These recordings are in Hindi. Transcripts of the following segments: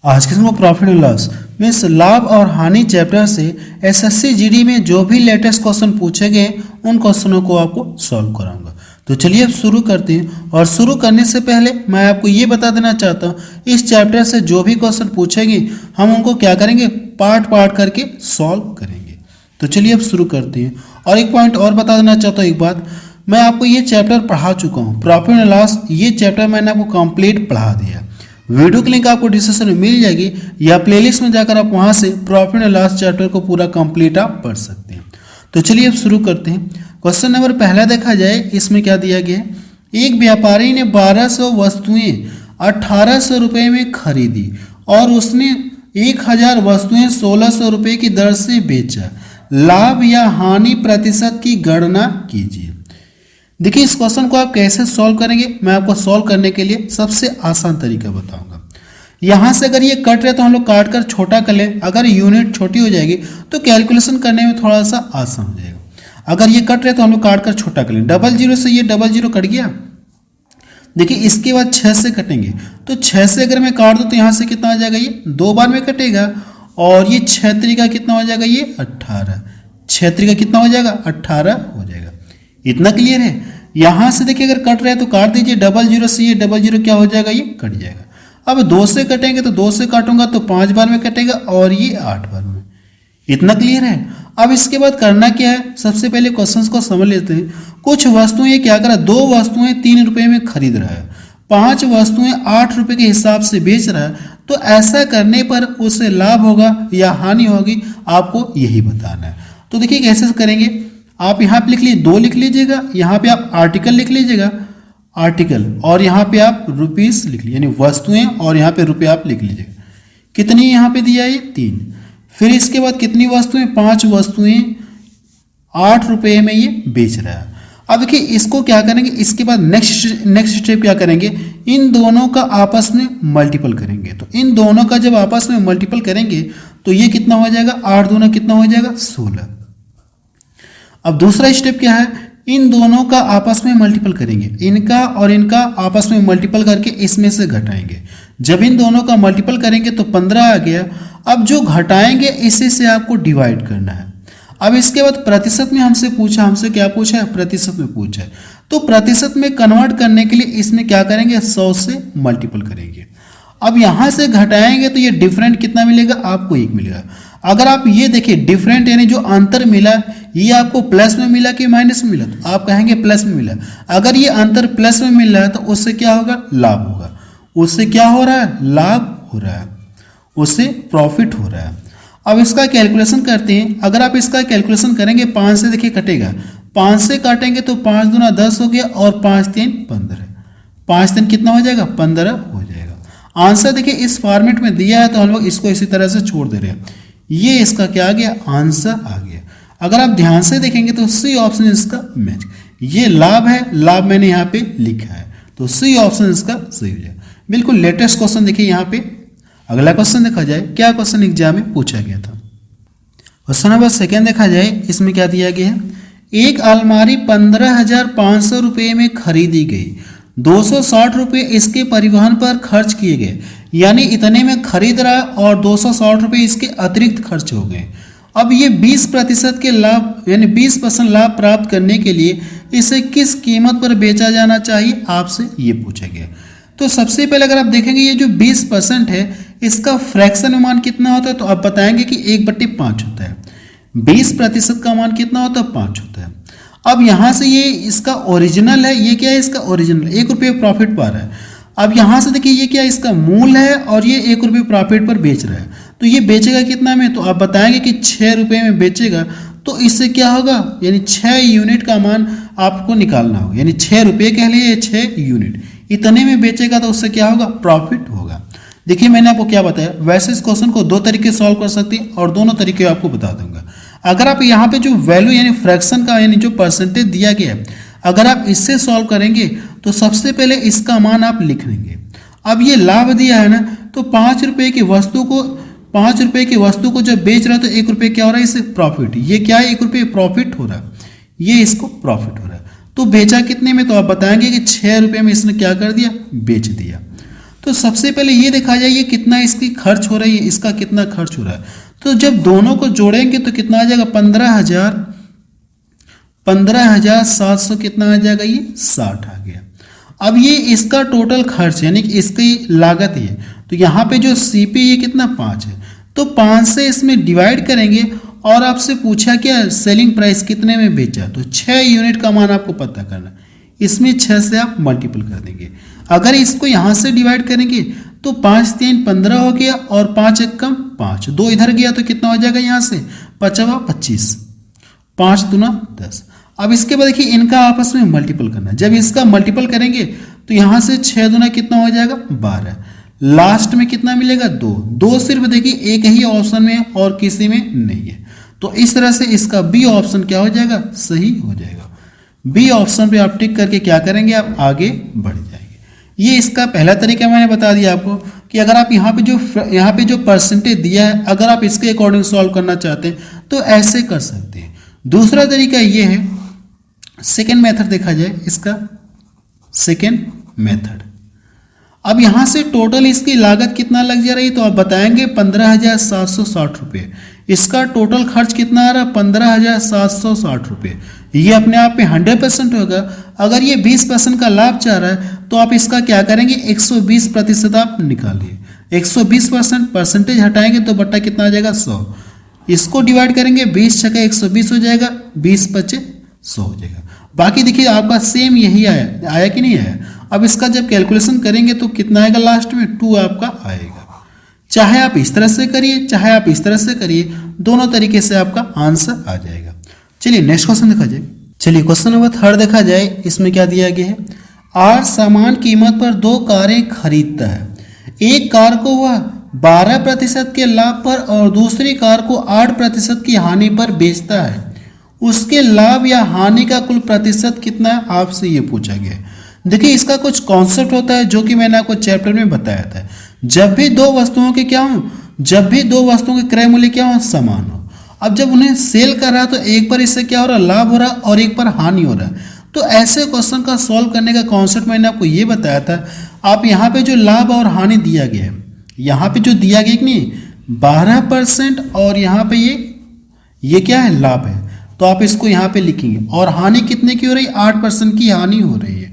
आज के समय प्रॉफिट एंड लॉस मीन्स लाभ और हानि चैप्टर से एसएससी जीडी में जो भी लेटेस्ट क्वेश्चन पूछे गए उन क्वेश्चनों को आपको सॉल्व कराऊंगा। तो चलिए अब शुरू करते हैं। और शुरू करने से पहले मैं आपको ये बता देना चाहता हूँ, इस चैप्टर से जो भी क्वेश्चन पूछेंगे हम उनको क्या करेंगे, पार्ट पार्ट करके सॉल्व करेंगे। तो चलिए अब शुरू करते हैं। और एक पॉइंट और बता देना चाहता हूँ, एक बात, मैं आपको ये चैप्टर पढ़ा चुका हूँ, प्रॉफिट एंड लॉस। ये चैप्टर मैंने आपको कंप्लीट पढ़ा दिया। वीडियो की लिंक आपको डिस्क्रिप्शन में मिल जाएगी या प्लेलिस्ट में जाकर आप वहां से प्रॉफिट एंड लॉस चैप्टर को पूरा कंप्लीट आप पढ़ सकते हैं। तो चलिए अब शुरू करते हैं। क्वेश्चन नंबर पहला देखा जाए, इसमें क्या दिया गया है। एक व्यापारी ने 1200 वस्तुएं 1800 रुपये में खरीदी और उसने 1000 वस्तुएं 1600 रुपये की दर से बेचा। लाभ या हानि प्रतिशत की गणना कीजिए। देखिए इस क्वेश्चन को आप कैसे सॉल्व करेंगे, मैं आपको सॉल्व करने के लिए सबसे आसान तरीका बताऊंगा। यहाँ से अगर ये कट रहे तो हम लोग काट कर छोटा कर लें। अगर यूनिट छोटी हो जाएगी तो कैलकुलेशन करने में थोड़ा सा आसान हो जाएगा। अगर ये कट रहे तो हम लोग काट कर छोटा कर लें। 00 से ये 00 कट गया। देखिए इसके बाद 6 से कटेंगे तो 6 से अगर मैं काट दूँ तो यहाँ से कितना हो जाएगा, ये 2 बार में कटेगा। और ये 6 त्रिका कितना हो जाएगा, ये 18। 6 त्रिका कितना हो जाएगा, 18 हो जाएगा। इतना क्लियर है। यहां से देखिए अगर कट रहा है तो काट दीजिए। 00 से ये 00 क्या हो जाएगा, ये कट जाएगा। अब 2 से कटेंगे तो 2 से काटूंगा तो 5 बार में कटेगा और ये 8 बार में। इतना क्लियर है। अब इसके बाद करना क्या है, सबसे पहले क्वेश्चंस को समझ लेते हैं। कुछ वस्तुएं ये क्या करा, 2 वस्तुएं 3 रुपये में खरीद रहा है, 5 वस्तुएं 8 रुपये के हिसाब से बेच रहा है। तो ऐसा करने पर उसे लाभ होगा या हानि होगी, आपको यही बताना है। तो देखिए कैसे करेंगे, आप यहाँ पे लिख लीजिए 2 लिख लीजिएगा, यहाँ पे आप आर्टिकल लिख लीजिएगा आर्टिकल, और यहाँ पे आप रुपीस लिख लीजिए यानी वस्तुएं, और यहाँ पे रुपये आप लिख लीजिएगा। कितनी यहाँ पे दिया है, 3। फिर इसके बाद कितनी वस्तुएं, 5 वस्तुएं 8 रुपये में ये बेच रहा है। अब देखिए इसको क्या करेंगे, इसके बाद नेक्स्ट स्टेप क्या करेंगे, इन दोनों का आपस में मल्टीपल करेंगे। तो इन दोनों का जब आपस में मल्टीपल करेंगे तो ये कितना हो जाएगा, 8 दूना कितना हो जाएगा, 16। अब दूसरा स्टेप क्या है, इन दोनों का आपस में मल्टीपल करेंगे। इनका और इनका आपस में मल्टीपल करके इसमें से घटाएंगे। जब इन दोनों का मल्टीपल करेंगे तो 15 आ गया। अब जो घटाएंगे इसी से आपको डिवाइड करना है। अब इसके बाद प्रतिशत में हमसे क्या पूछा है, प्रतिशत में पूछा है। तो प्रतिशत में कन्वर्ट करने के लिए इसमें क्या करेंगे, 100 से मल्टीपल करेंगे। अब यहां से घटाएंगे तो ये डिफरेंट कितना मिलेगा, आपको 1 मिलेगा। अगर आप ये देखिए डिफरेंट यानी जो अंतर मिला ये आपको प्लस में मिला कि माइनस में मिला, तो आप कहेंगे प्लस में मिला। अगर ये अंतर प्लस में मिल रहा है तो उससे क्या होगा, लाभ होगा। उससे क्या हो रहा है, लाभ हो रहा है, उससे प्रॉफिट हो रहा है। अब इसका कैलकुलेशन करते हैं। अगर आप इसका कैलकुलेशन करेंगे, 5 से देखिए कटेगा, 5 से काटेंगे तो 5 दूना 10 हो गया और 5 3 15। 5 3 कितना हो जाएगा, 15 हो जाएगा। आंसर देखिए इस फॉर्मेट में दिया है तो हम लोग इसको इसी तरह से छोड़ दे रहे हैं। ये इसका क्या आ गया, आंसर आ गया। अगर आप ध्यान से देखेंगे तो सी ऑप्शन इसका मैच। ये लाभ है, लाभ मैंने यहाँ पे लिखा है, तो सी ऑप्शन इसका सही हो जाएगा। बिल्कुल लेटेस्ट क्वेश्चन देखिए यहाँ पे। अगला क्वेश्चन देखा जाए, क्या क्वेश्चन एग्जाम में पूछा गया था। क्वेश्चन नंबर 2 देखा जाए, इसमें क्या दिया गया है। एक अलमारी 15,500 रुपये में खरीदी गई, 260 रुपये इसके परिवहन पर खर्च किए गए, यानी इतने में खरीद रहा और 260 रुपये इसके अतिरिक्त खर्च हो गए। अब ये 20% के लाभ यानी 20% लाभ प्राप्त करने के लिए इसे किस कीमत पर बेचा जाना चाहिए, आपसे ये पूछा गया। तो सबसे पहले अगर आप देखेंगे ये जो 20% है इसका फ्रैक्शन में मान कितना होता है, तो आप बताएंगे कि 1/5 होता है। 20% का मान कितना होता है, 5 होता है। अब यहाँ से ये इसका ओरिजिनल है, ये क्या है, इसका ओरिजिनल 1 रुपये प्रॉफिट पा रहा है। अब यहाँ से देखिए ये क्या, इसका मूल है और ये 1 रुपये प्रॉफिट पर बेच रहा है। तो ये बेचेगा कितना में, तो आप बताएंगे कि 6 रुपये में बेचेगा। तो इससे क्या होगा, यानी 6 यूनिट का मान आपको निकालना होगा, यानी 6 रुपये कह लिए 6 यूनिट, इतने में बेचेगा तो उससे क्या होगा, प्रॉफिट होगा। देखिए मैंने आपको क्या बताया, वैसे इस क्वेश्चन को 2 तरीके सॉल्व कर सकते हैं और दोनों तरीके आपको बता दूंगा। अगर आप यहाँ पे जो वैल्यू यानी फ्रैक्शन का यानी जो परसेंटेज दिया गया है, अगर आप इससे सॉल्व करेंगे तो सबसे पहले इसका मान आप लिख लेंगे। अब ये लाभ दिया है ना, तो 5 रुपये की वस्तु को जब बेच रहा है तो 1 रुपये क्या हो रहा है, इससे प्रॉफिट। ये क्या है, 1 रुपये प्रॉफिट हो रहा है, ये इसको प्रॉफिट हो रहा है। तो बेचा कितने में, तो आप बताएंगे कि 6 रुपये में इसने क्या कर दिया, बेच दिया। तो सबसे पहले ये देखा जाए ये कितना इसकी खर्च हो रही है, इसका कितना खर्च हो रहा है। तो जब दोनों को जोड़ेंगे तो कितना आ जाएगा 15,700 कितना आ जाएगा, ये 60 आ गया। अब ये इसका टोटल खर्च यानी कि इसकी लागत है। तो यहाँ पे जो CP ये कितना 5 है, तो 5 से इसमें डिवाइड करेंगे और आपसे पूछा क्या सेलिंग प्राइस कितने में बेचा, तो 6 यूनिट का मान आपको पता करना। इसमें 6 से आप मल्टीपल कर देंगे। अगर इसको यहाँ से डिवाइड करेंगे तो 5 3 15 हो गया और 5 1 कम 5, 2 इधर गया तो कितना हो जाएगा यहाँ से 5 25, 5 दूना 10। अब इसके बाद देखिए इनका आपस में मल्टीपल करना। जब इसका मल्टीपल करेंगे तो यहाँ से 6 दूना कितना हो जाएगा 12, लास्ट में कितना मिलेगा 2, 2 सिर्फ देखिए एक ही ऑप्शन में और किसी में नहीं है। तो इस तरह से इसका बी ऑप्शन क्या हो जाएगा, सही हो जाएगा। बी ऑप्शन पे आप टिक करके क्या करेंगे, आप आगे बढ़ जाएंगे। ये इसका पहला तरीका मैंने बता दिया आपको कि अगर आप यहाँ पे जो परसेंटेज दिया है अगर आप इसके अकॉर्डिंग सॉल्व करना चाहते हैं तो ऐसे कर सकते हैं। दूसरा तरीका ये है, सेकेंड मेथड देखा जाए इसका, सेकेंड मेथड। अब यहाँ से टोटल इसकी लागत कितना लग जा रही है तो आप बताएंगे 15,760 रुपये। इसका टोटल खर्च कितना आ रहा है 15,760 रुपये। ये अपने आप में 100% होगा। अगर ये 20% का लाभ चाह रहा है तो आप इसका क्या करेंगे 120% आप निकालिए। 120% परसेंटेज हटाएंगे तो बट्टा कितना आ जाएगा 100। इसको डिवाइड करेंगे 20 छक्का 120 हो जाएगा, 20 पचे 100 हो जाएगा। बाकी देखिए आपका सेम यही आया कि नहीं आया। अब इसका जब कैलकुलेशन करेंगे तो कितना आएगा लास्ट में 2 आपका आएगा। चाहे आप इस तरह से करिए चाहे आप इस तरह से करिए, दोनों तरीके से आपका आंसर आ जाएगा। चलिए नेक्स्ट क्वेश्चन देखा जाए। चलिए क्वेश्चन नंबर 3 देखा जाए। इसमें क्या दिया गया है, आर समान कीमत पर 2 कारें खरीदता है। एक कार को वह 12% के लाभ पर और दूसरी कार को 8% की हानि पर बेचता है। उसके लाभ या हानि का कुल प्रतिशत कितना है, आपसे ये पूछा गया है। देखिए इसका कुछ कॉन्सेप्ट होता है जो कि मैंने आपको चैप्टर में बताया था। जब भी दो वस्तुओं के क्रय मूल्य क्या हो, समान हो। अब जब उन्हें सेल कर रहा है तो एक पर इससे क्या हो रहा है, लाभ हो रहा है और एक पर हानि हो रहा है। तो ऐसे क्वेश्चन का सॉल्व करने का कॉन्सेप्ट मैंने आपको ये बताया था। आप यहाँ पे जो लाभ और हानि दिया गया है, यहाँ पे जो दिया गया कि नहीं 12% और यहाँ पे ये क्या है, लाभ है। तो आप इसको यहाँ पे लिखेंगे और हानि कितने की हो रही है, 8% की हानि हो रही है।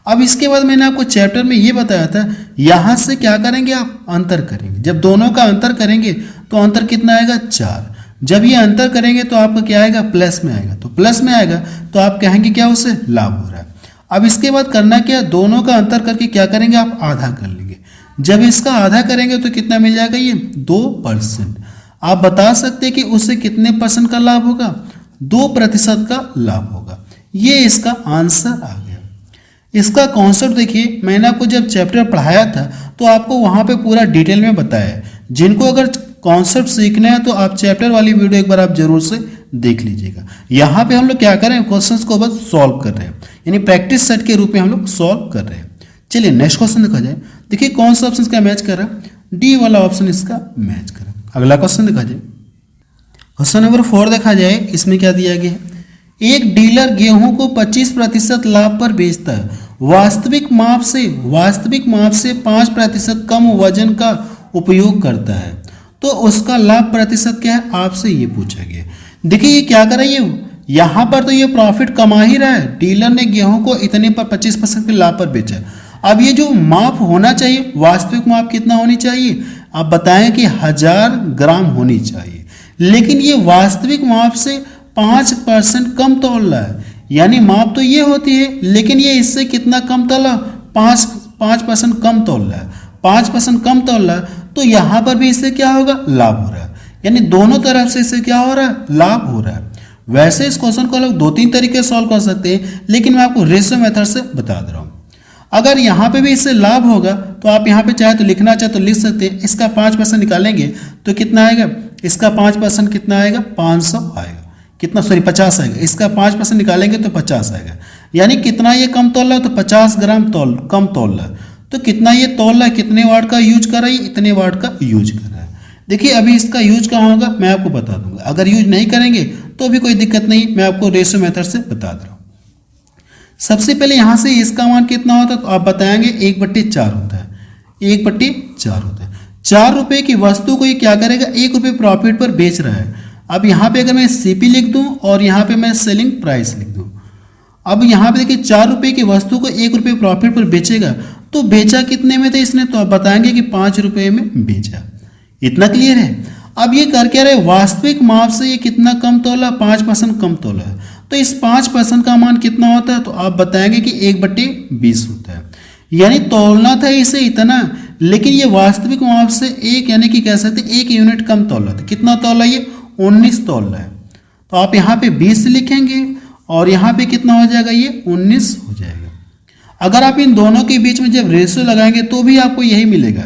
अब इसके बाद मैंने आपको चैप्टर में ये बताया था, यहाँ से क्या करेंगे, आप अंतर करेंगे। जब दोनों का अंतर करेंगे तो अंतर कितना आएगा 4। जब ये अंतर करेंगे तो आपका क्या आएगा, प्लस में आएगा। तो प्लस में आएगा तो आप कहेंगे क्या, उसे लाभ हो रहा है। अब इसके बाद करना क्या, दोनों का अंतर करके क्या करेंगे, आप आधा कर लेंगे। जब इसका आधा करेंगे तो कितना मिल जाएगा, ये 2%। आप बता सकते हैं कि उससे कितने % का लाभ होगा, 2% का लाभ होगा। ये इसका आंसर आ गया। इसका कॉन्सेप्ट देखिए, मैंने आपको जब चैप्टर पढ़ाया था तो आपको वहाँ पे पूरा डिटेल में बताया है। जिनको अगर कॉन्सेप्ट सीखना है तो आप चैप्टर वाली वीडियो एक बार आप जरूर से देख लीजिएगा। यहाँ पे हम लोग क्या कर रहे हैं, क्वेश्चंस को बस सॉल्व कर रहे हैं, यानी प्रैक्टिस सेट के रूप में हम लोग सॉल्व कर रहे हैं। चलिए नेक्स्ट क्वेश्चन देखा जाए। देखिए कौन सा ऑप्शन इसका मैच कर रहा है, डी वाला ऑप्शन इसका मैच कर रहा है। अगला क्वेश्चन देखा जाए। क्वेश्चन नंबर 4 देखा जाए। इसमें क्या दिया गया है, एक डीलर गेहूं को 25% लाभ पर बेचता है। वास्तविक माप से 5% कम वजन का उपयोग करता है तो उसका लाभ प्रतिशत क्या है, आपसे ये पूछा गया। देखिए ये क्या कर रही है, यहाँ पर तो ये प्रॉफिट कमा ही रहा है। डीलर ने गेहूं को इतने पर 25% के लाभ पर बेचा। अब ये जो माप होना चाहिए, वास्तविक माप कितना होनी चाहिए, आप बताएं कि 1000 ग्राम होनी चाहिए, लेकिन ये वास्तविक माप से 5% कम तौल रहा है। यानी माप तो ये होती है लेकिन ये इससे कितना कम तौला, 5% कम तौल रहा है। 5% कम तौल रहा है तो यहाँ पर भी इससे क्या होगा, लाभ हो रहा है। यानी दोनों तरफ से इससे क्या हो रहा है, लाभ हो रहा है। वैसे इस क्वेश्चन को लोग 2-3 तरीके से सॉल्व कर सकते हैं, लेकिन मैं आपको रेशियो मेथड से बता दे रहा हूँ। अगर यहाँ पे भी इससे लाभ होगा तो आप यहाँ पे चाहे तो लिखना चाहे तो लिख सकते हैं। इसका 5% निकालेंगे तो कितना आएगा, इसका 5% कितना आएगा, 500 आएगा। कितना, सॉरी 50 आएगा। इसका 5% निकालेंगे तो 50 आएगा। यानी कितना ये कम तौल रहा है, तो 50 ग्राम कम तौल रहा है। तो कितना ये तौल रहा है, कितने वाट का यूज कर रहा है, इतने वाट का यूज कर रहा है। देखिए अभी इसका यूज कहाँ होगा मैं आपको बता दूंगा। अगर यूज नहीं करेंगे तो भी कोई दिक्कत नहीं, मैं आपको रेशियो मेथड से बता दे रहा हूँ। सबसे पहले यहाँ से इसका मान कितना होता है तो आप बताएंगे 1/4 होता है। 1/4 होता है। 4 रुपए की वस्तु को ये क्या करेगा, 1 रुपये प्रॉफिट पर बेच रहा है। अब यहाँ पे अगर मैं सीपी लिख दूं और यहाँ पे मैं सेलिंग प्राइस लिख दूं, अब यहाँ पे देखिए 4 रुपए की वस्तु को 1 रुपये प्रॉफिट पर बेचेगा, तो बेचा कितने में था इसने, तो आप बताएंगे कि 5 रुपये में बेचा। इतना क्लियर है। अब ये कर क्या रहे, वास्तविक माप से ये कितना कम तोला, 5% कम तोला है। तो इस 5% का मान कितना होता है, तो आप बताएंगे कि 1/20 होता है। यानी तोलना था इसे इतना, लेकिन ये वास्तविक माप से एक, यानी कि कह सकते 1 यूनिट कम तोला था। कितना तोला, ये 19 तोल रहा है। तो आप यहाँ पे 20 लिखेंगे और यहाँ पे कितना हो जाएगा, ये 19 हो जाएगा। अगर आप इन दोनों के बीच में जब रेशियो लगाएंगे तो भी आपको यही मिलेगा,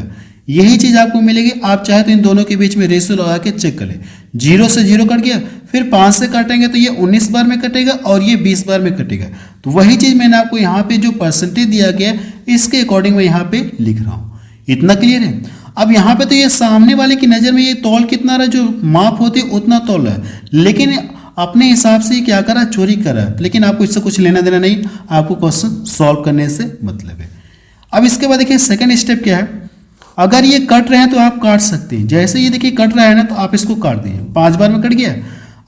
यही चीज़ आपको मिलेगी। आप चाहे तो इन दोनों के बीच में रेशियो लगा के चेक कर लें। 0 से 0 कट गया, फिर 5 से काटेंगे तो ये 19 बार में कटेगा और ये 20 बार में कटेगा। तो वही चीज़ मैंने आपको यहाँ पे जो परसेंटेज दिया गया इसके अकॉर्डिंग मैं यहाँ पे लिख रहा हूँ। इतना क्लियर है। अब यहाँ पे तो ये सामने वाले की नज़र में ये तौल कितना रहा, जो माप होती है उतना तौल है, लेकिन अपने हिसाब से क्या करा, चोरी करा। लेकिन आपको इससे कुछ लेना देना नहीं, आपको क्वेश्चन सॉल्व करने से मतलब है। अब इसके बाद देखिए सेकंड स्टेप क्या है, अगर ये कट रहे हैं तो आप काट सकते हैं। जैसे ये देखिए कट रहा है ना, तो आप इसको काट दिए, 5 बार में कट गया।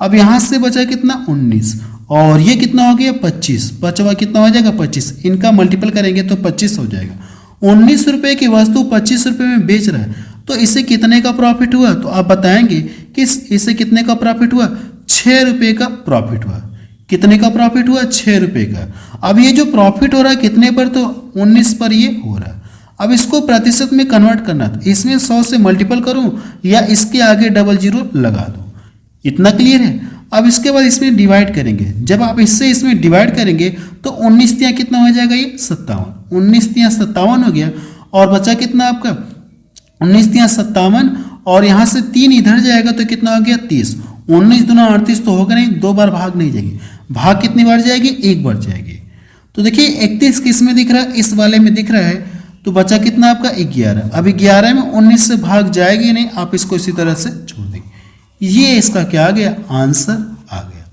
अब यहाँ से बचा कितना, 19, और ये कितना हो गया, 25। 5वां कितना हो जाएगा, 25। इनका मल्टीपल करेंगे तो 25 हो जाएगा। 19 रुपये की वस्तु 25 रुपये में बेच रहा है, तो इसे कितने का प्रॉफिट हुआ, तो आप बताएंगे कि इसे कितने का प्रॉफिट हुआ, 6 रुपये का प्रॉफिट हुआ। कितने का प्रॉफिट हुआ, 6 रुपये का। अब ये जो प्रॉफिट हो रहा है कितने पर, तो 19 पर ये हो रहा है। अब इसको प्रतिशत में कन्वर्ट करना था, इसमें 100 से मल्टीपल करूं या इसके आगे 00 लगा दूं। इतना क्लियर है। अब इसके बाद इसमें डिवाइड करेंगे। जब आप इससे इसमें डिवाइड करेंगे तो 19 तियां कितना हो जाएगा, ये 57। 19 तियां 57 हो गया, और बचा कितना आपका, 19 तियां 57, और यहाँ से 3 इधर जाएगा तो कितना हो गया, 30। 19 दूना 38 तो होगा नहीं, 2 बार भाग नहीं जाएगी। भाग कितनी बार जाएगी, 1 बार जाएगी। तो देखिए 31 किस में दिख रहा है, इस वाले में दिख रहा है। तो बचा कितना आपका, 11। अब 11 में 19 से भाग जाएगी नहीं, आप इसको इसी तरह से छोड़ देंगे। ये इसका क्या आ गया, आंसर आ गया।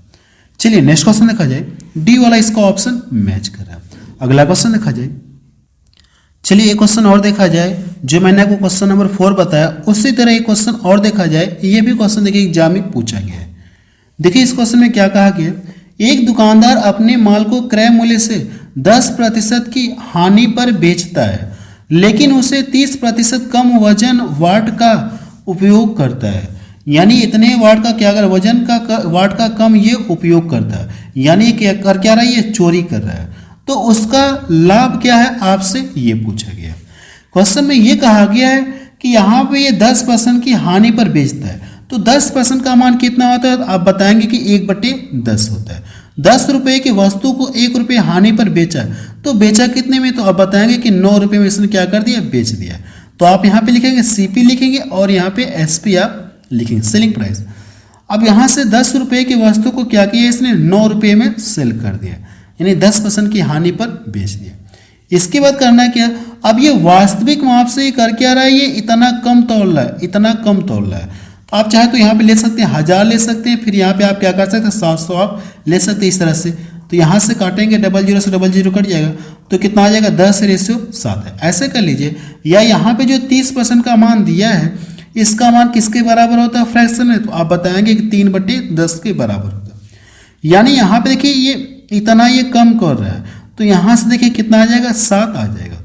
चलिए नेक्स्ट क्वेश्चन देखा जाए। डी वाला इसका ऑप्शन मैच कर रहा है। अगला क्वेश्चन देखा जाए। चलिए एक क्वेश्चन और देखा जाए, जो मैंने आपको क्वेश्चन नंबर 4 बताया उसी तरह एक क्वेश्चन और देखा जाए। ये भी क्वेश्चन देखिए एग्जाम में पूछा गया है। देखिए इस क्वेश्चन में क्या कहा गया, एक दुकानदार अपने माल को क्रय मूल्य से 10% की हानि पर बेचता है, लेकिन उसे 30% कम वजन वाट का उपयोग करता है। यानी इतने वाट का क्या, अगर वजन का वाट का कम ये उपयोग करता है, यानी क्या कर क्या रहा है, ये चोरी कर रहा है। तो उसका लाभ क्या है, आपसे ये पूछा गया। क्वेश्चन में ये कहा गया है कि यहाँ पे ये 10% की हानि पर बेचता है। तो 10% का मान कितना होता है, आप बताएंगे कि 1/10 होता है। 10 रुपये की वस्तु को 1 रुपये हानि पर बेचा, तो बेचा कितने में, तो आप बताएंगे कि 9 रुपये में इसने क्या कर दिया, बेच दिया। तो आप यहाँ पे लिखेंगे सीपी लिखेंगे और यहाँ पे एसपी आप लिखेंगे, सेलिंग प्राइस। अब यहाँ से 10 रुपये की वस्तु को क्या किया, इसने 9 रुपये में सेल कर दिया, यानी 10% की हानि पर बेच दिया। इसके बाद करना क्या, अब ये वास्तविक माप से कर क्या रहा है, ये इतना कम तौल रहा है, इतना कम तौल रहा है। तो आप चाहे तो यहाँ पे ले सकते हैं 1000 ले सकते हैं, फिर यहाँ पे आप क्या कर सकते हैं 700 आप ले सकते हैं इस तरह से। तो यहाँ से काटेंगे 00 से 00 कट जाएगा, तो कितना आ जाएगा, 10:7 है। ऐसे कर लीजिए। या यहाँ पे जो 30% का मान दिया है, इसका मान किसके बराबर होता है, फ्रैक्शन में, तो आप बताएंगे कि 3/10 के बराबर होता है। यानी यहाँ पे देखिए ये इतना ये कम कर रहा है, तो यहाँ से देखिए कितना आ जाएगा, 7 आ जाएगा।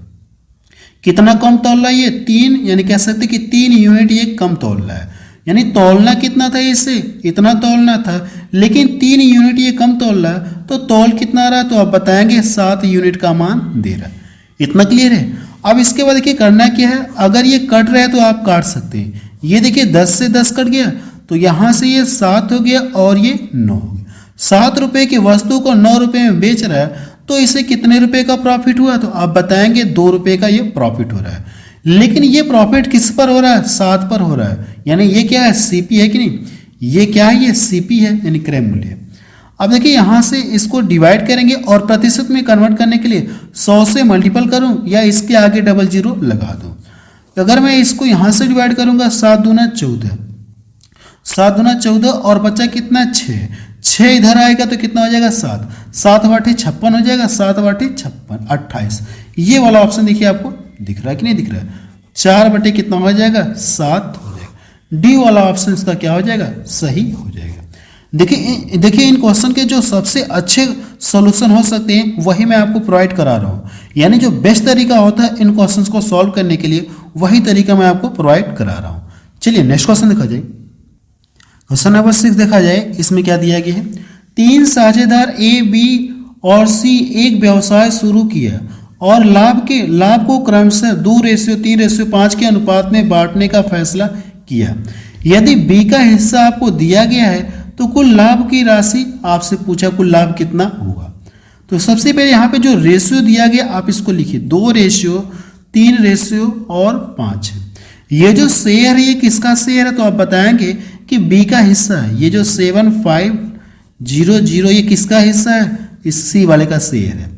कितना कम तौल रहा है, ये 3, यानी कह सकते कि 3 यूनिट ये कम तौल रहा है। यानी तौलना कितना था, इससे इतना तौलना था, लेकिन 3 यूनिट ये कम तौल रहा है। तो तौल कितना रहा, तो आप बताएंगे 7 यूनिट का मान दे रहा है। इतना क्लियर है। अब इसके बाद देखिए करना क्या है, अगर ये कट रहा है तो आप काट सकते हैं। ये देखिए 10 से 10 कट गया, तो यहाँ से ये 7 हो गया और ये 9 हो गया। 7 रुपये की वस्तु को 9 रुपये में बेच रहा है, तो इसे कितने रुपए का प्रॉफिट हुआ, तो आप बताएंगे 2 रुपये का ये प्रॉफिट हो रहा है। लेकिन ये प्रॉफिट किस पर हो रहा है, 7 पर हो रहा है। यानी ये क्या है, सीपी है कि नहीं, ये क्या है, ये सीपी है, यानी क्रय मूल्य। अब देखिए यहाँ से इसको डिवाइड करेंगे और प्रतिशत में कन्वर्ट करने के लिए 100 से मल्टीपल करूँ या इसके आगे 00 लगा दूँ। अगर मैं इसको यहाँ से डिवाइड करूँगा, 7 दूना 14, 7 दूना 14, और बच्चा कितना 6 इधर आएगा तो कितना हो जाएगा 7, 7 वाटे 56 हो जाएगा, 7 वाटे 56 28। ये वाला ऑप्शन देखिए आपको दिख रहा है कि नहीं दिख रहा है। 4 बटे कितना हो जाएगा 7 हो जाएगा। डी वाला ऑप्शन इसका क्या हो जाएगा सही हो जाएगा। देखिए इन क्वेश्चन के जो सबसे अच्छे सॉल्यूशन हो सकते हैं वही मैं आपको प्रोवाइड करा रहा हूँ, यानी जो बेस्ट तरीका होता है इन क्वेश्चंस को सॉल्व करने के लिए वही तरीका मैं आपको प्रोवाइड करा रहा हूँ। चलिए नेक्स्ट क्वेश्चन देखा जाए। क्वेश्चन नंबर 6 देखा जाए, इसमें क्या दिया गया है, 3 साझेदार ए बी और सी एक व्यवसाय शुरू किया और लाभ को क्रमशः 2:3:5 के अनुपात में बांटने का फैसला किया। यदि बी का हिस्सा आपको दिया गया है तो कुल लाभ की राशि आपसे पूछा, कुल लाभ कितना होगा। तो सबसे पहले यहाँ पे जो रेशियो दिया गया आप इसको लिखिए, 2:3:5 है। ये जो शेयर है ये किसका शेयर है, तो आप बताएंगे कि बी का हिस्सा है। ये जो 7500 ये किसका हिस्सा है, इस सी वाले का शेयर है।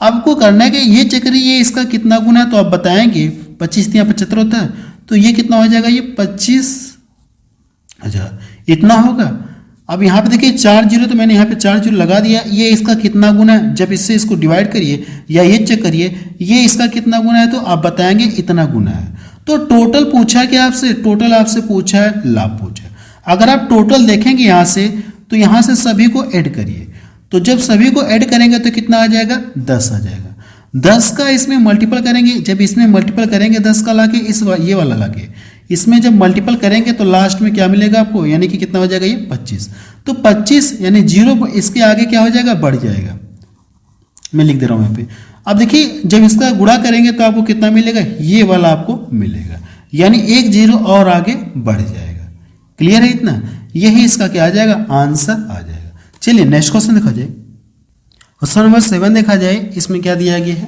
आपको करना है कि ये चेक करिए ये इसका कितना गुना है, तो आप बताएंगे 25 या 75 होता है, तो ये कितना हो जाएगा, ये 25,000 इतना होगा। अब यहाँ पे देखिए 4 जीरो, तो मैंने यहाँ पे 4 जीरो लगा दिया। ये इसका कितना गुना है, जब इससे इसको डिवाइड करिए या ये चेक करिए ये इसका कितना गुना है, तो आप बताएंगे इतना गुना है। तो टोटल पूछा क्या आपसे, टोटल आपसे पूछा है लाभ पूछा है। अगर आप टोटल देखेंगे यहाँ से, तो यहाँ से सभी को ऐड करिए, तो जब सभी को ऐड करेंगे तो कितना आ जाएगा 10 आ जाएगा। 10 का इसमें मल्टीपल करेंगे, जब इसमें मल्टीपल करेंगे 10 का लाके ये वाला लाके इसमें जब मल्टीपल करेंगे तो लास्ट में क्या मिलेगा आपको, यानी कि कितना हो जाएगा ये 25। तो 25 यानी 0 इसके आगे क्या हो जाएगा बढ़ जाएगा, मैं लिख दे रहा हूँ यहाँ पे। अब देखिए जब इसका गुणा करेंगे तो आपको कितना मिलेगा, ये वाला आपको मिलेगा, यानी 1 0 और आगे बढ़ जाएगा। क्लियर है इतना, यही इसका क्या आ जाएगा आंसर आ जाएगा। चलिए नेक्स्ट क्वेश्चन देखा जाए। क्वेश्चन नंबर 7 देखा जाए, इसमें क्या दिया गया है,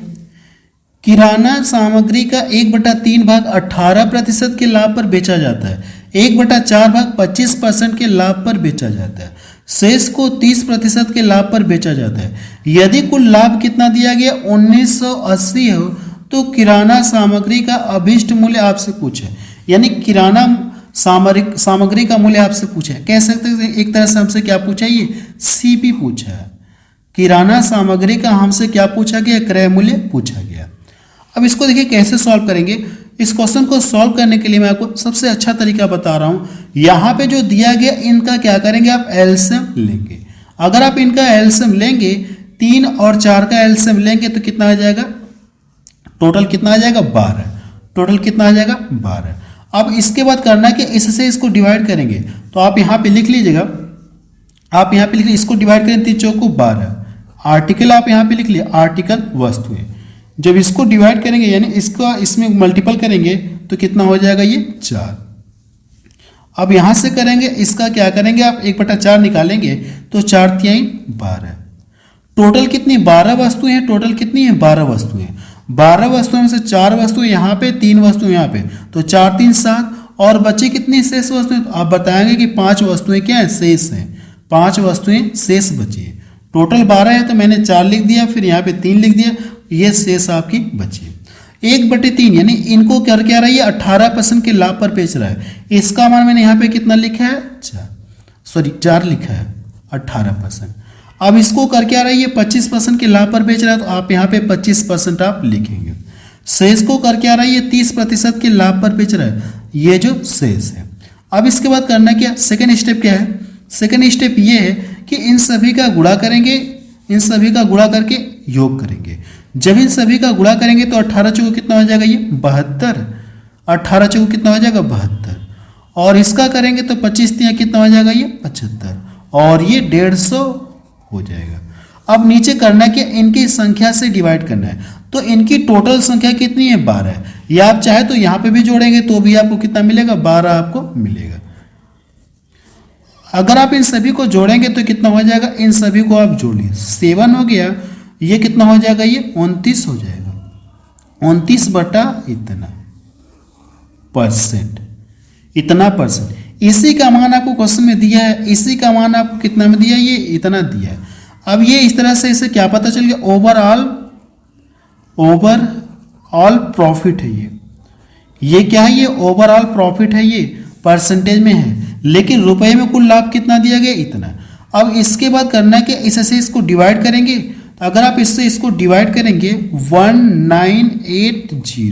किराना सामग्री का 1/3 भाग 18% के लाभ पर बेचा जाता है, 1/4 भाग 25% के लाभ पर बेचा जाता है, शेष को 30% के लाभ पर बेचा जाता है। यदि कुल लाभ कितना दिया गया 1980 हो तो किराना सामग्री का अभिष्ट मूल्य आपसे पूछे, यानी किराना सामग्री का मूल्य आपसे पूछा है। कह सकते हैं एक तरह से हमसे क्या पूछा है, ये सीपी पूछा है। किराना सामग्री का हमसे क्या पूछा गया, क्रय मूल्य पूछा गया। अब इसको देखिए कैसे सॉल्व करेंगे। इस क्वेश्चन को सॉल्व करने के लिए मैं आपको सबसे अच्छा तरीका बता रहा हूं। यहाँ पे जो दिया गया इनका क्या करेंगे, आप एलसीएम लेंगे। अगर आप इनका एलसीएम लेंगे 3 और 4 का एलसीएम लेंगे तो कितना आ जाएगा, टोटल कितना आ जाएगा 12, टोटल कितना आ जाएगा 12। अब इसके बाद करना कि इससे इसको डिवाइड करेंगे, तो आप यहाँ पे लिख लीजिएगा, आप यहाँ पे लिख लीजिए इसको डिवाइड करें 3 चौको 12, आर्टिकल आप यहाँ पे लिख लिए आर्टिकल वस्तुएं। जब इसको डिवाइड करेंगे यानी इसका इसमें मल्टीपल करेंगे तो कितना हो जाएगा ये 4। अब यहाँ से करेंगे इसका क्या करेंगे, आप 1/4 निकालेंगे तो 4 3 12, टोटल कितनी 12 वस्तुएं हैं, टोटल कितनी है 12 वस्तुएं। 12 वस्तुओं में से 4 वस्तुएं यहाँ पे, 3 वस्तुएं यहाँ पे, तो 4 3 7 और बची कितनी शेष वस्तुएं, तो आप बताएंगे कि 5 वस्तुएं क्या है शेष हैं, 5 वस्तुएं शेष बची है। टोटल 12 है तो मैंने 4 लिख दिया, फिर यहाँ पे 3 लिख दिया, ये शेष आपकी बची 1/3, यानी इनको क्या रहा है, ये 18% के लाभ पर बेच रहा है। इसका मान मैंने यहाँ पे कितना लिखा है 4 लिखा है 18%। अब इसको करके आ रहा है ये 25% के लाभ पर बेच रहा है, तो आप यहाँ पे 25% आप लिखेंगे। शेष को करके आ रहा है ये 30% के लाभ पर बेच रहा है, ये जो शेष है। अब इसके बाद करना क्या, सेकेंड स्टेप क्या है, सेकेंड स्टेप ये है कि इन सभी का गुणा करेंगे, इन सभी का गुणा करके योग करेंगे। जब इन सभी का गुणा करेंगे तो 18 चौको कितना हो जाएगा ये 72, 18 चौको कितना हो जाएगा 72, और इसका करेंगे तो 25 3 कितना हो जाएगा ये 75, और ये 150 हो जाएगा। अब नीचे करना क्या, इनकी संख्या से डिवाइड करना है, तो इनकी टोटल संख्या कितनी है 12 है। या आप चाहे तो यहाँ पे भी जोड़ेंगे तो भी आपको कितना मिलेगा 12 आपको मिलेगा। अगर आप इन सभी को जोड़ेंगे तो कितना हो जाएगा, इन सभी को आप जोड़िए 7 हो गया, ये कितना हो जाएगा ये 29 हो जाएगा, 29 बटा इतना परसेंट। इसी का मान आपको क्वेश्चन में दिया है, इसी का मान आपको कितना में दिया है, ये इतना दिया है। अब ये इस तरह से इसे क्या पता चल गया, ओवरऑल प्रॉफिट है ये क्या है, ये ओवरऑल प्रॉफिट है, ये परसेंटेज में है, लेकिन रुपए में कुल लाभ कितना दिया गया इतना। अब इसके बाद करना है कि इससे इसको डिवाइड करेंगे, तो अगर आप इससे इसको डिवाइड करेंगे 1980,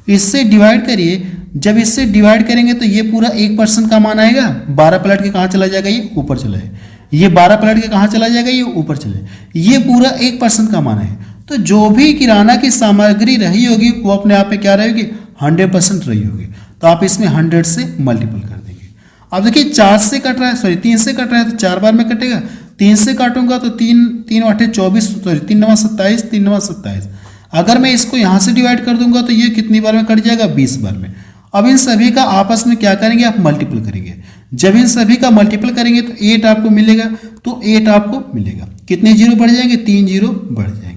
इससे डिवाइड करिए, जब इससे डिवाइड करेंगे तो ये पूरा 1% का मान आएगा, 12 पलट के कहाँ चला जाएगा, ये ऊपर चला जाएगा, ये 12 पलट के कहाँ चला जाएगा, ये ऊपर चले, ये पूरा 1% का मान है। तो जो भी किराना की सामग्री रही होगी वो अपने आप में क्या रहेगी, 100% रही होगी। तो आप इसमें 100 से मल्टीपल कर देंगे। अब देखिए 4 से कट रहा है, सॉरी 3 से कट रहा है तो 4 बार में कटेगा, 3 से काटूंगा तो 3 8 24, सॉरी 3 9 27, 3 9 27। अगर मैं इसको यहाँ से डिवाइड कर दूंगा तो ये कितनी बार में कट जाएगा, 20 बार में। अब इन सभी का आपस में क्या करेंगे, आप मल्टीपल करेंगे। जब इन सभी का मल्टीपल करेंगे तो 8 आपको मिलेगा, तो 8 आपको मिलेगा, कितने जीरो बढ़ जाएंगे, 3 जीरो बढ़ जाएंगे।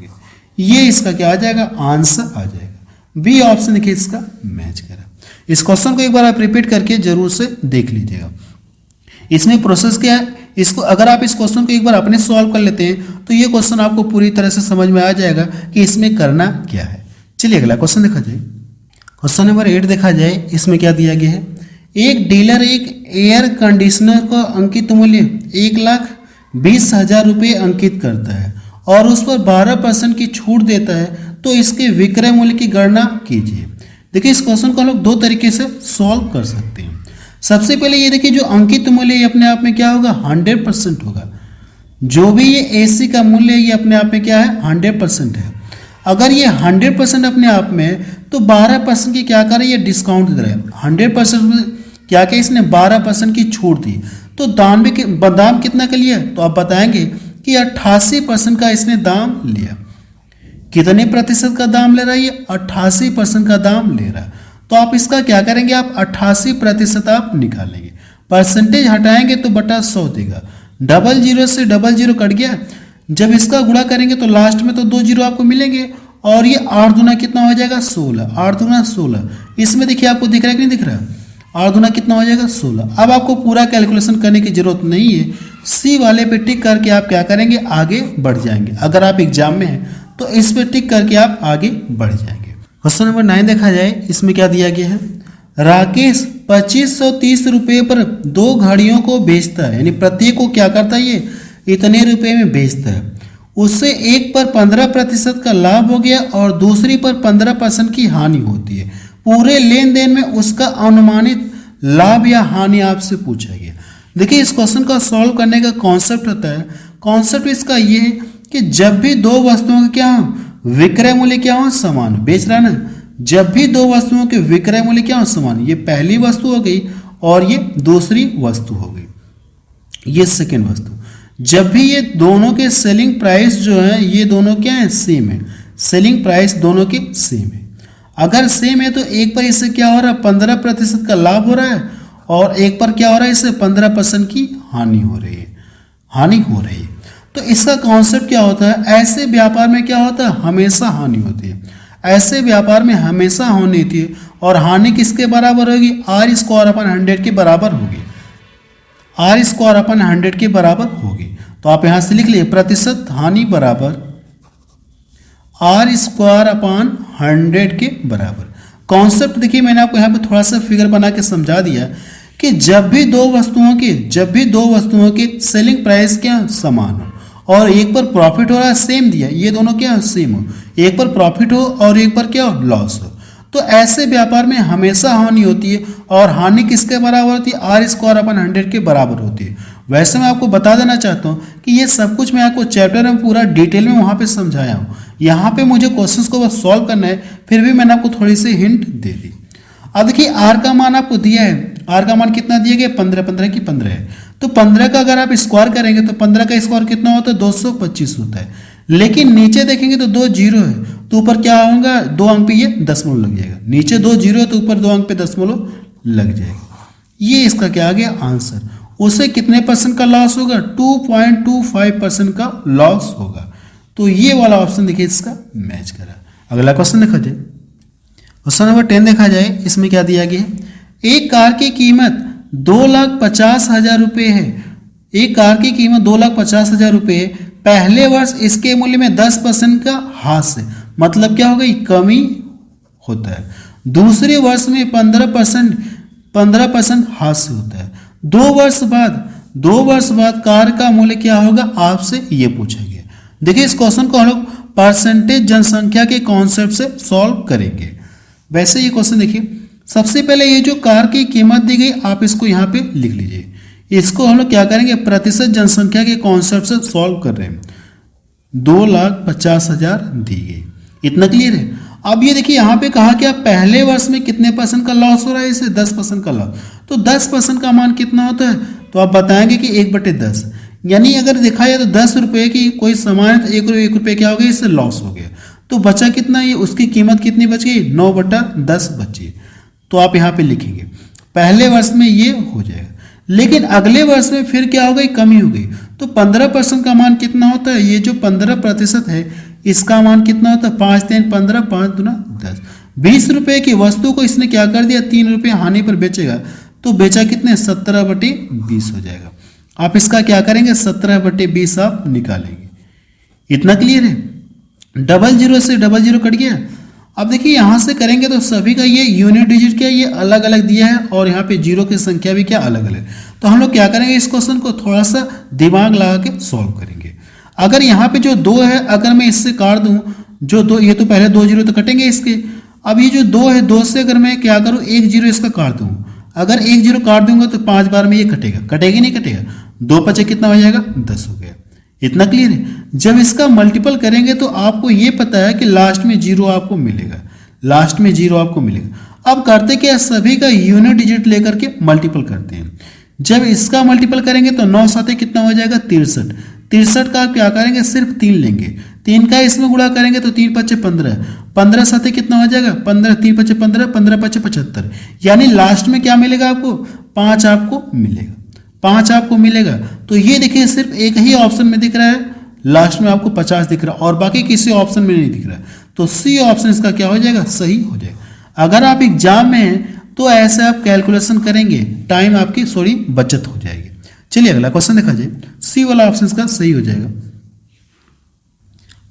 ये इसका क्या आ जाएगा, आंसर आ जाएगा। बी ऑप्शन देखिए इसका मैच करा। इस क्वेश्चन को एक बार आप रिपीट करके जरूर से देख लीजिएगा। इसमें प्रोसेस क्या है, इसको अगर आप इस क्वेश्चन को एक बार अपने सॉल्व कर लेते हैं तो ये क्वेश्चन आपको पूरी तरह से समझ में आ जाएगा कि इसमें करना क्या है। चलिए अगला क्वेश्चन देखा जाए। क्वेश्चन नंबर 8 देखा जाए, इसमें क्या दिया गया है, एक डीलर एक एयर कंडीशनर का अंकित मूल्य 1,20,000 रुपये अंकित करता है और उस पर 12% की छूट देता है, तो इसके विक्रय मूल्य की गणना कीजिए। देखिए इस क्वेश्चन को हम लोग दो तरीके से सॉल्व कर सकते हैं। सबसे पहले ये देखिए जो अंकित मूल्य ये अपने आप में क्या होगा, 100% होगा। जो भी ये एसी का मूल्य ये अपने आप में क्या है, 100% है। अगर ये 100% अपने आप में, तो 12% की क्या कर रही है, डिस्काउंट दे रहा है। 100% में क्या क्या इसने 12% की छूट दी, तो दाम कितना का लिया, तो आप बताएंगे कि 88% का इसने दाम लिया। कितने प्रतिशत का दाम ले रहा है, ये 88% का दाम ले रहा है। तो आप इसका क्या करेंगे, आप 88% आप निकालेंगे, परसेंटेज हटाएंगे तो बटा 100 देगा। 00 से 00 कट गया, जब इसका गुणा करेंगे तो लास्ट में तो 2 जीरो आपको मिलेंगे, और ये 8 दूना कितना हो जाएगा, 16। 8 दूना 16, इसमें देखिए आपको दिख रहा है कि नहीं दिख रहा है, 8 दूना कितना हो जाएगा, 16। अब आपको पूरा कैलकुलेशन करने की जरूरत नहीं है, सी वाले पे टिक करके आप क्या करेंगे, आगे बढ़ जाएंगे। अगर आप एग्जाम में हैं तो इस पे टिक करके आप आगे बढ़ जाएंगे। क्वेश्चन नंबर 9 देखा जाए, इसमें क्या दिया गया है, राकेश 2530 रुपये पर 2 घड़ियों को बेचता है, यानी प्रत्येक को क्या करता है, ये इतने रुपए में बेचता है। उससे एक पर 15% का लाभ हो गया और दूसरी पर 15% की हानि होती है। पूरे लेन देन में उसका अनुमानित लाभ या हानि आपसे पूछा गया। देखिए इस क्वेश्चन का सॉल्व करने का कॉन्सेप्ट होता है, कॉन्सेप्ट इसका ये है कि जब भी दो वस्तुओं का क्या हो, विक्रय मूल्य क्या हो, समान हो, बेच रहा ना, जब भी दो वस्तुओं के विक्रय मूल्य क्या हो, समान, ये पहली वस्तु हो गई और ये दूसरी वस्तु हो गई, ये सेकेंड वस्तु। जब भी ये दोनों के सेलिंग प्राइस जो है, ये दोनों क्या है, सेम है, सेलिंग प्राइस दोनों के सेम है। अगर सेम है तो एक पर इससे क्या हो रहा है, 15% का लाभ हो रहा है, और एक पर क्या हो रहा है, इससे 15% की हानि हो रही है, हानि हो रही है। तो इसका कॉन्सेप्ट क्या होता है, ऐसे व्यापार में क्या होता है, हमेशा हानि होती है। ऐसे व्यापार में हमेशा हानि होती है, और हानि किसके बराबर होगी, R² / 100 के बराबर होगी, R² / 100 के बराबर होगी। तो आप यहां से लिख लिए प्रतिशत हानि बराबर R² / 100 के बराबर। कॉन्सेप्ट देखिए मैंने आपको यहाँ पे थोड़ा सा फिगर बना के समझा दिया कि जब भी दो वस्तुओं के सेलिंग प्राइस क्या समान हो और एक पर प्रॉफिट हो रहा है, सेम दिया, ये दोनों क्या सेम हो, एक पर प्रॉफिट हो और एक पर क्या हो, लॉस हो, तो ऐसे व्यापार में हमेशा हानि होती है, और हानि किसके बराबर होती है, R² / 100 के बराबर होती है। वैसे मैं आपको बता देना चाहता हूँ कि ये सब कुछ मैं आपको चैप्टर में पूरा डिटेल में वहाँ पे समझाया हूँ। यहाँ पे मुझे क्वेश्चंस को बस सॉल्व करना है, फिर भी मैंने आपको थोड़ी सी हिंट दे दी। अब देखिए R का मान आपको दिया है, R का मान कितना दिया गया, 15 की 15 है, तो 15 का अगर आप स्क्वायर करेंगे तो 15 का स्क्वायर कितना होता है, 225 होता है। लेकिन नीचे देखेंगे तो 2 जीरो है, तो ऊपर क्या होगा, 2 अंक पे ये दशमलव लग जाएगा, नीचे 2 जीरो है तो ऊपर 2 अंक पे दशमलव लग जाएगा। ये इसका क्या आ गया आंसर। उसे कितने % का लॉस होगा, 2.25% का लॉस होगा। तो ये वाला ऑप्शन देखिए इसका मैच करा। अगला क्वेश्चन देखा जाए, क्वेश्चन नंबर 10 देखा जाए, इसमें क्या दिया गया है, एक कार की कीमत 2,50,000 रुपये है। एक कार की कीमत 2,50,000 रुपये, पहले वर्ष इसके मूल्य में 10% का ह्रास है, मतलब क्या होगा, कमी होता है। दूसरे वर्ष में 15% ह्रास होता है। 2 वर्ष बाद कार का मूल्य क्या होगा, आपसे ये पूछा गया। देखिए इस क्वेश्चन को हम लोग परसेंटेज जनसंख्या के कॉन्सेप्ट से सॉल्व करेंगे। वैसे ये क्वेश्चन देखिए, सबसे पहले ये जो कार की कीमत दी गई आप इसको यहाँ पे लिख लीजिए। इसको हम लोग क्या करेंगे, प्रतिशत जनसंख्या के कॉन्सेप्ट से सॉल्व कर रहे हैं। 2,50,000 दी गई, इतना क्लियर है। अब ये देखिए यहाँ पे कहा कि आप पहले वर्ष में कितने % का लॉस हो रहा है, इसे 10% का लॉस। तो 10% का मान कितना होता है, तो आप बताएंगे कि 1/10, यानी अगर देखा जाए तो 10 रुपये की कोई सामान है तो 1 रुपये क्या हो गया, इससे लॉस हो गया। तो बचा कितना, ये उसकी कीमत कितनी बच गई, 9/10 बची। तो आप यहाँ पे लिखेंगे पहले वर्ष में ये हो जाएगा, लेकिन अगले वर्ष में फिर क्या हो गई, कमी हो गई। तो 15% का मान कितना होता है, ये जो 15% है इसका मान कितना होता है, 5 × 3 = 15, 5 × 2 = 10। 20 रुपये की वस्तु को इसने क्या कर दिया, 3 रुपये हानि पर बेचेगा, तो बेचा कितने, 17/20 हो जाएगा। आप इसका क्या करेंगे, 17/20 आप निकालेंगे। इतना क्लियर है। 00 से 00 कट गया। अब देखिए यहाँ से करेंगे तो सभी का ये यूनिट डिजिट क्या, ये अलग अलग दिया है और यहाँ पे जीरो की संख्या भी क्या अलग अलग। तो हम लोग क्या करेंगे, इस क्वेश्चन को थोड़ा सा दिमाग लगा के सॉल्व करेंगे। अगर यहाँ पे जो 2 है, अगर मैं इससे काट दूँ, जो 2, ये तो पहले 2 जीरो तो कटेंगे इसके। अब ये जो 2 है, 2 से अगर मैं क्या करूँ, 1 जीरो इसका काट दूँ। अगर 1 जीरो काट दूंगा तो 5 बार में ये कटेगा, कटेगी नहीं कटेगा, 2 × 5 कितना हो जाएगा, 10 हो गया। इतना क्लियर है। जब इसका मल्टीपल करेंगे तो आपको ये पता है कि लास्ट में जीरो आपको मिलेगा, लास्ट में जीरो आपको मिलेगा। अब करते क्या, सभी का यूनिट डिजिट लेकर के मल्टीपल करते हैं। जब इसका मल्टीपल करेंगे तो 9 7 कितना हो जाएगा, 63। 63 का आप क्या करेंगे, सिर्फ 3 लेंगे, 3 का इसमें गुणा करेंगे तो 3 × 5 = 15, 15 7 कितना हो जाएगा, 15, 3 × 5 = 15, 15 × 5 = 75। यानी लास्ट में क्या मिलेगा आपको, 5 आपको मिलेगा, 5 आपको मिलेगा। तो ये देखिए सिर्फ एक ही ऑप्शन में दिख रहा है, लास्ट में आपको 50 दिख रहा है और बाकी किसी ऑप्शन में नहीं दिख रहा है। तो सी ऑप्शन इसका क्या हो जाएगा, सही हो जाएगा। अगर आप एग्जाम में हैं तो ऐसे आप कैलकुलेशन करेंगे, टाइम आपकी थोड़ी बचत हो जाएगी। चलिए अगला क्वेश्चन देखा जाए, सी वाला ऑप्शन इसका सही हो जाएगा।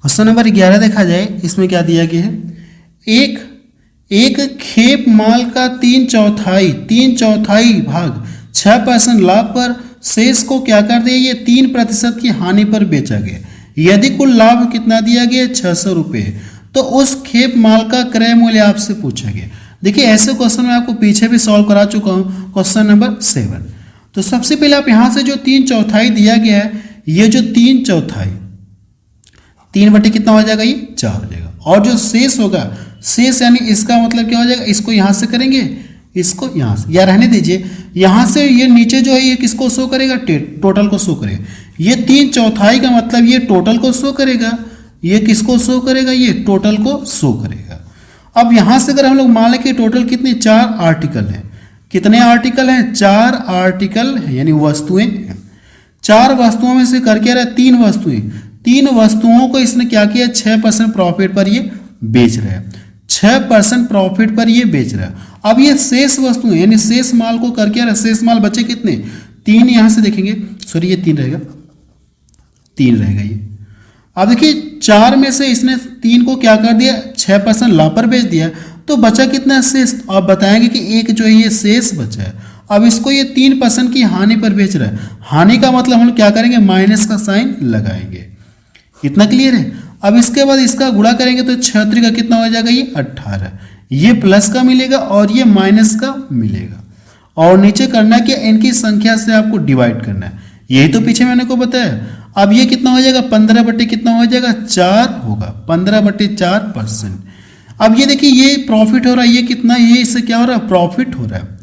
क्वेश्चन नंबर 11 देखा जाए, इसमें क्या दिया गया है, एक खेप माल का 3/4 भाग 6% लाभ पर शेष को क्या कर दिया, ये 3% की हानि पर बेचा गया। यदि कुल लाभ कितना दिया गया, 600 रुपये, तो उस खेप माल का क्रय मूल्य आपसे पूछा गया। देखिए ऐसे क्वेश्चन मैं आपको पीछे भी सॉल्व करा चुका हूँ, क्वेश्चन नंबर 7। तो सबसे पहले आप यहाँ से जो 3/4 दिया गया है, ये जो 3/4, 3 कितना हो जाएगा, ये 4 हो जाएगा। और जो शेष होगा, शेष यानी इसका मतलब क्या हो जाएगा, इसको यहाँ से करेंगे, इसको यहाँ से, या रहने दीजिए, यहाँ से ये नीचे जो है ये किसको शो करेगा, टोटल को शो करेगा। ये 3/4 का मतलब ये टोटल को शो करेगा, ये किसको शो करेगा, ये टोटल को शो करेगा। अब यहाँ से अगर हम लोग मान लें कि टोटल कितने, 4 आर्टिकल हैं। कितने आर्टिकल हैं, 4 आर्टिकल है, यानी वस्तुएं हैं। 4 वस्तुओं में से करके रहा 3 वस्तुएं, 3 वस्तुओं को इसने क्या किया, 6% प्रॉफिट पर ये बेच रहा है, 6% प्रॉफिट पर ये बेच रहा है। अब ये शेष वस्तुएं यानी शेष माल को करके रहा, शेष माल बचे कितने, 3 यहाँ से देखेंगे, सॉरी ये 3 रहेगा, 3 रहेगा ये। अब देखिए 4 में से इसने 3 को क्या कर दिया, 6% लाभ पर बेच दिया, तो बचा कितना शेष। आप बताएंगे कि एक जो है ये शेष बचा है। अब इसको ये 3% की हानि पर बेच रहा है, हानि का मतलब हम लोग क्या करेंगे, माइनस का साइन लगाएंगे। इतना क्लियर है। अब इसके बाद इसका गुणा करेंगे तो 6 का कितना हो जाएगा, ये 18, ये प्लस का मिलेगा और ये माइनस का मिलेगा। और नीचे करना है कि इनकी संख्या से आपको डिवाइड करना है, यही तो पीछे मैंने को बताया। अब ये कितना हो जाएगा, 15 कितना हो जाएगा, 4 होगा, 15/4%। अब ये देखिए ये प्रॉफिट हो रहा है, ये कितना, ये इससे क्या हो रहा है, प्रॉफिट हो रहा है,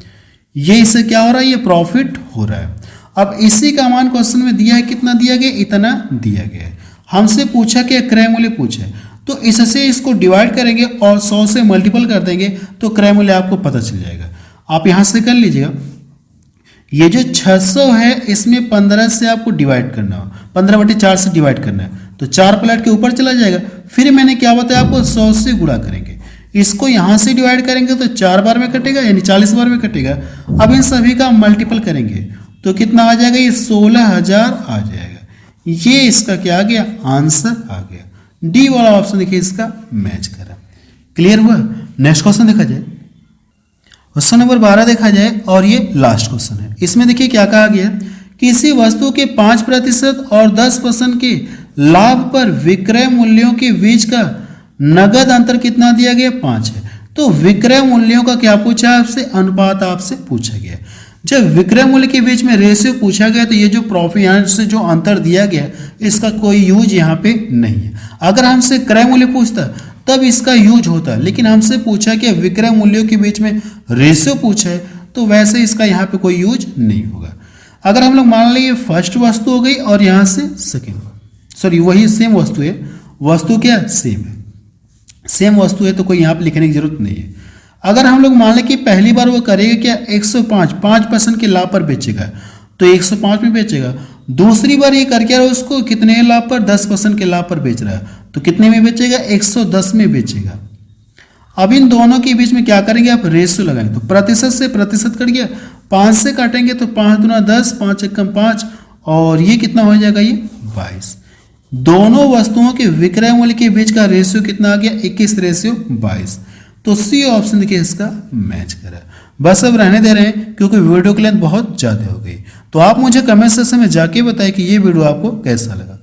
ये इससे क्या हो रहा है, ये प्रॉफिट हो रहा है। अब इसी का मान क्वेश्चन में दिया है, कितना दिया गया, इतना दिया गया है। हमसे पूछा कि क्रय मूल्य पूछे, तो इससे इसको डिवाइड करेंगे और 100 से मल्टीपल कर देंगे तो क्रय मूल्य आपको पता चल जाएगा। आप यहाँ से कर लीजिएगा, ये जो 600 है इसमें 15 से आपको डिवाइड करना हो, 15/4 से डिवाइड करना है, तो 4 पलट के ऊपर चला जाएगा। फिर मैंने क्या बताया आपको, 100 से गुणा करेंगे, इसको यहाँ से डिवाइड करेंगे तो 4 बार में कटेगा, यानी 40 बार में कटेगा। अब इन सभी का मल्टीपल करेंगे तो कितना आ जाएगा, ये 16,000 आ जाएगा। ये इसका क्या आ गया, आंसर आ गया। डी वाला ऑप्शन देखिए इसका मैच करा। क्लियर हुआ। नेक्स्ट क्वेश्चन देखा जाए, क्वेश्चन नंबर 12 देखा जाए और ये लास्ट क्वेश्चन है। इसमें देखिए क्या कहा गया, किसी वस्तु के 5% और 10% के लाभ पर विक्रय मूल्यों के बीच का नगद अंतर कितना दिया गया, 5 है। तो विक्रय मूल्यों का क्या पूछा है आपसे, अनुपात आपसे पूछा गया। जब विक्रय मूल्य के बीच में रेशियो पूछा गया तो ये जो प्रॉफिट यहाँ से जो अंतर दिया गया इसका कोई यूज यहाँ पे नहीं है। अगर हमसे क्रय मूल्य पूछता तब इसका यूज होता, लेकिन हमसे पूछा कि विक्रय मूल्यों के बीच में रेशियो पूछा है तो वैसे इसका यहाँ पे कोई यूज नहीं होगा। अगर हम लोग मान लें फर्स्ट वस्तु हो गई और यहाँ से सेकेंड, सॉरी वही सेम वस्तु है, वस्तु क्या सेम है, सेम वस्तु है तो कोई यहाँ पे लिखने की जरूरत नहीं है। अगर हम लोग मान लें कि पहली बार वो करेगा क्या 105% के लाभ पर बेचेगा तो 105 में बेचेगा। दूसरी बार ये करके उसको कितने लाभ पर, 10% के लाभ पर बेच रहा है तो कितने में बेचेगा, 110 में बेचेगा। अब इन दोनों के बीच में क्या करेंगे आप, रेशियो लगाएंगे। तो प्रतिशत से प्रतिशत कट गया, 5 से काटेंगे तो 5 दूना 10, 5 एकम 5 और ये कितना हो जाएगा, ये 22। दोनों वस्तुओं के विक्रय मूल्य के बीच का रेशियो कितना आ गया, 21:22। तो सी ऑप्शन देखिए इसका मैच करा। बस अब रहने दे रहे हैं क्योंकि वीडियो की लेंथ बहुत ज़्यादा हो गई। तो आप मुझे कमेंट सेक्शन में जाके बताएं कि ये वीडियो आपको कैसा लगा।